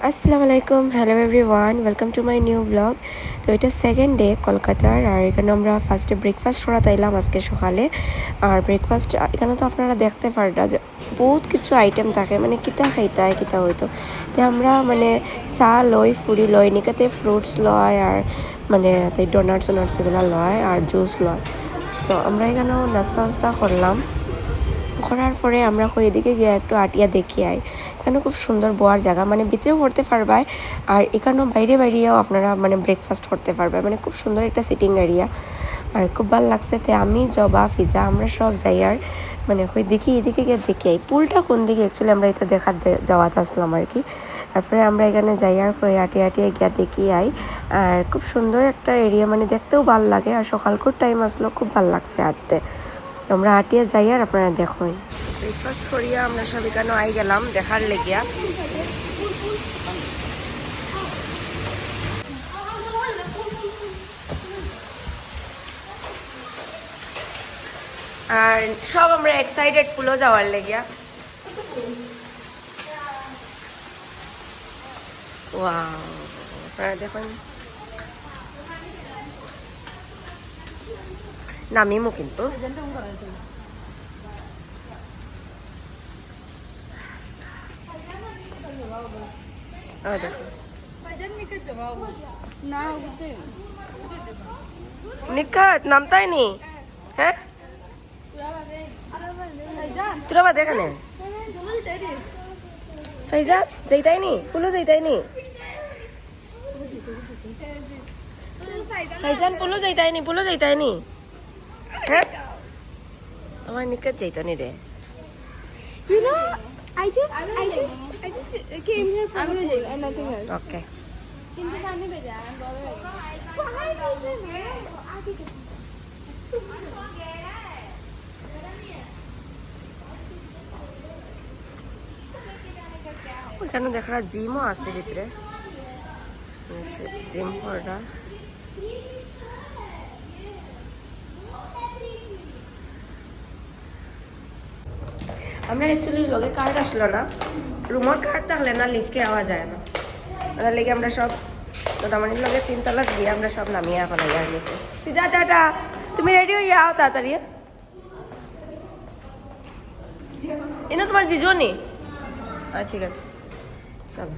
আসসালামু আলাইকুম, hello everyone, welcome to my new blog. তো এটা সেকেন্ড ডে কলকাতার, আর এখানে আমরা ফার্স্টে ব্রেকফাস্ট করা তাইলাম আজকে সকালে। আর ব্রেকফাস্ট এখানে তো আপনারা দেখতে পাররা যে বহুত কিছু আইটেম থাকে, মানে কিতা খাইতায় কিতা হইতো। তো আমরা মানে চা লই, ফুরি লই, নিকাতে ফ্রুটস লয়, আর মানে তাই ডোনাটস এগুলো লয়, আর জুস লয়। তো আমরা এখানেও নাস্তা করলাম। করার পরে আমরা এদিকে গিয়ে একটু আটিয়া দেখি আই। এখানে খুব সুন্দর বোয়ার জায়গা, মানে ভিতরেও করতে পারবায়, আর এখানেও বাইরেও আপনারা মানে ব্রেকফাস্ট করতে পারবে, মানে খুব সুন্দর একটা সিটিং এরিয়া। আর খুব ভালো লাগছে। তো আমি জবা ফিজা আমরা সব যাই, আর মানে দেখি এদিকে গিয়ে দেখি আই পুলটা কোন দিকে, অ্যাকচুয়ালি আমরা এটা দেখার যাওয়াতে আসলাম আর কি। তারপরে আমরা এখানে যাই আর আটিয়ে গিয়া দেখি আই। আর খুব সুন্দর একটা এরিয়া, মানে দেখতেও ভাল লাগে, আর সকালকুর টাইম আসলো খুব ভাল লাগছে হাঁটতে। আমরা আটিয়া যাই আর আপনারা দেখুন। ব্রেকফাস্ট করিয়া আমরা সব এখানে আই গেলাম দেখার লেগিয়া। আর সব আমরা এক্সাইটেড পুলো যাওয়ার লেগিয়া। ওয়াও, আপনারা দেখুন নামিমু কিন্তু। নিকাত নামতাই নি, হ্যাঁ চলো বা দেখানে ফাইজা যাইতাই নি, পুলো যাইতাই নি, ফাইজান পুলো যাইতাই নি, হ্যাঁ আমার নিকাত যাইতো নি রে। You know, I just came here for the pool and nothing else. ওকে, কিন্তু পানি বেজা আমি বড় ওইখানে দেখা জিমও আছে ভিতরে, জিম করা। আমরা অ্যাকচুয়ালি লগে কার্ড আসলো না, রুমের কার্ড থাকলে না লিফটে আওয়া যায় না, ওদের লেগে আমরা সব দাদামণির লগে 3 তলা দিয়ে আমরা সব নামিয়ে এখন আইয়ার গেছে। যা টাটা, তুমি রেডি হয়ে আও তাড়াতাড়ি। এনে তোমার জিজু নি? ঠিক আছে চলো,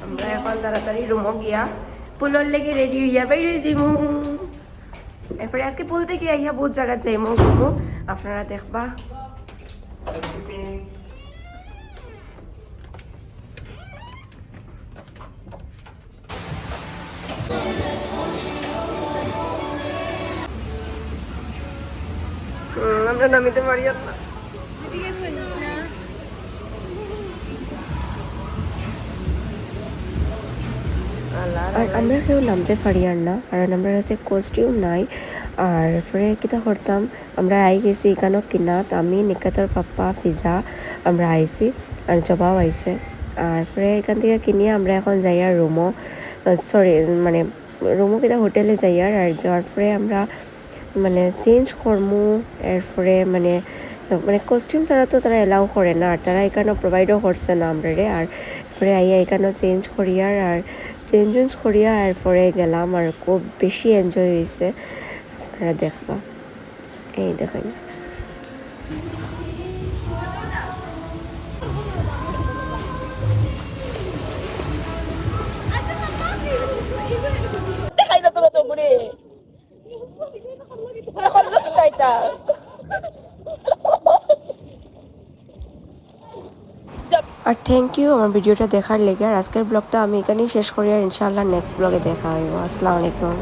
আমরা এখন তাড়াতাড়ি রুমও গিয়া পুলের লেগে রেডি হইয়া বাইরে যাইমু। এরপরে আজকে পুল থেকে আইয়া বহুত জায়গা যাইমু ঘুমু, আপনারা দেখবা। আমরা নামিতে পারি না, আর আমরা কেউ নামতে পারি আর না, কারণ আমরা কাছে কস্টিউম নাই। আর ফ্রে কিতা করতাম, আমরা আই গেছি এখানেও কিনাত, আমি নিকাতর পাপ্পা ফিজা আমরা আইছি, আর জবাও আইছে। আর ফ্রে এখান থেকে কিনিয়ে আমরা এখন যাই আর রুমও, সরি মানে রুমও কিতা হোটেলে যাই। আর যাওয়ার পরে আমরা মানে চেঞ্জ করমু, এরপরে মানে কস্টিউম ছাড়া তো তারা এলাও করে না, আর তারা এখানে প্রোভাইডও করছে না আমরা রে। আর পরে আইয়া এখানেও চেঞ্জ করিয়ার, আর চেঞ্জ করিয়া এরপরে গেলাম, আর খুব বেশি এনজয় হয়েছে, আপনারা দেখবা। এই দেখেন আর থ্যাংক ইউ আমার ভিডিওটা দেখার লেগে। আর আজকের ব্লগটা আমি এখানেই শেষ করি, আর ইনশাআল্লাহ নেক্সট ব্লগে দেখা হইব। আসসালামু আলাইকুম।